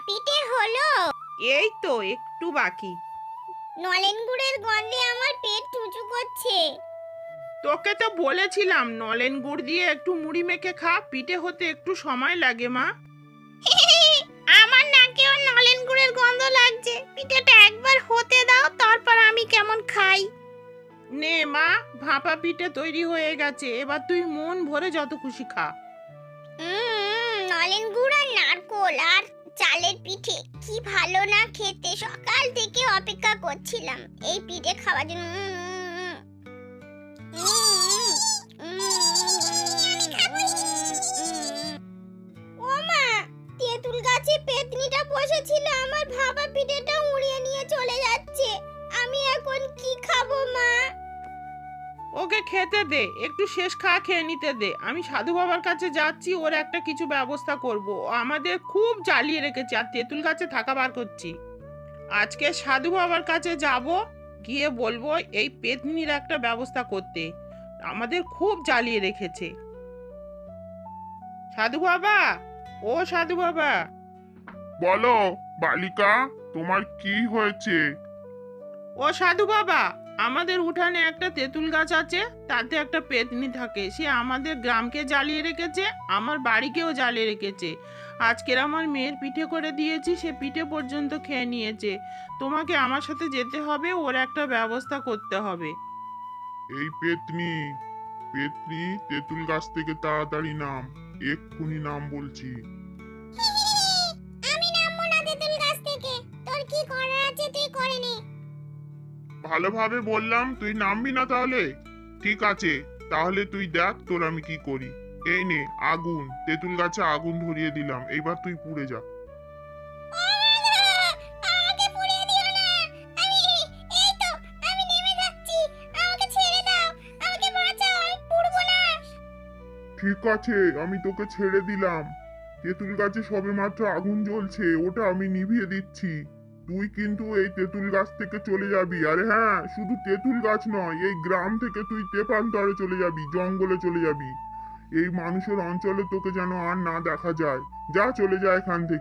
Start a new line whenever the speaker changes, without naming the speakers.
পিঠে হলো?
এই তো একটু বাকি।
নলেন গুড়ের গন্ধে আমার পেট চুচু করছে।
তোকে তো বলেছিলাম নলেন গুড় দিয়ে একটু মুড়ি মেখে খা, পিঠে হতে একটু সময় লাগে মা।
আমার নাকেও নলেন গুড়ের গন্ধ লাগছে। পিঠেটা একবার হতে দাও, তারপর আমি কেমন খাই।
নে মা, ভাপা পিঠে তৈরি হয়ে গেছে, এবার তুই মন ভরে যত খুশি খা।
নলেন গুড় আর নারকোল আর চালের পিঠে কি ভালো না খেতে। সকাল থেকে অপেক্ষা করছিলাম এই পিঠে খাওয়ার জন্য। ও মা, তেঁতুল গাছে পেতনিটা বসেছিল, আমার ভাপা পিঠেটা উড়িয়ে নিয়ে চলে যাচ্ছে। আমি এখন কি খাবো মা?
ওকে খেতে দে, একটু শেষ খাওয়া খেয়ে নিতে দে। আমি সাধু বাবার কাছে যাচ্ছি, ওর একটা কিছু ব্যবস্থা করব। ও আমাদের খুব জ্বালিয়ে রেখেছে, আর তেঁতুল গাছে থাকা বার করছি। আজকে সাধু বাবার কাছে যাব, গিয়ে বলবো এই পেতনির একটা ব্যবস্থা করতে। আমাদের খুব জ্বালিয়ে রেখেছে। সাধু বাবা, ও সাধু বাবা।
বলো বালিকা, তোমার কি হয়েছে?
ও সাধু বাবা, আমাদের উঠানে একটা তেঁতুল গাছ আছে, তাতে একটা পেতনি থাকে। সে আমাদের গ্রামকে জ্বালিয়ে রেখেছে, আমার বাড়িকেও জ্বালিয়ে রেখেছে। আজকের আমার মেয়ের পিঠে করে দিয়েছি, সে পিঠে পর্যন্ত খেয়ে নিয়েছে। তোমাকে আমার সাথে যেতে হবে, ওর একটা ব্যবস্থা করতে হবে।
এই পেতনি, পেতনি তেঁতুল গাছ থেকে তাড়াতাড়ি নাম, এক্ষুনি নাম বলছি।
আমি নামবো না তেঁতুল গাছ থেকে। তোর কি করার আছে তুই করে নে।
ভালোভাবে বললাম, তুই নামবি না তাহলে? ঠিক আছে, তাহলে তুই দেখ তোর আমি কি করি। এই নে আগুন, তেঁতুল গাছে আগুন ধরিয়ে দিলাম, এইবার তুই পুড়ে যা।
আমাকে পুড়িয়ে দিও না। আমি এই তো আমি নেমে যাচ্ছি। আমাকে ছেড়ে দাও। আমাকে বাঁচাও, আমি পুড়বো না।
ঠিক আছে, আমি তোকে ছেড়ে দিলাম। তেঁতুল গাছে সবেমাত্র আগুন জ্বলছে, ওটা আমি নিভিয়ে দিচ্ছি। তুই কিন্তু এই তেঁতুল গাছ থেকে চলে যাবি। আরে হ্যাঁ, শুধু তেঁতুল গাছ নয়, এই গ্রাম থেকে তুই তেপান্তরে চলে যাবি, জঙ্গলে চলে যাবি। এই মানুষের অঞ্চলে তোকে যেন আর না দেখা যায়। যা, চলে যা এখান থেকে।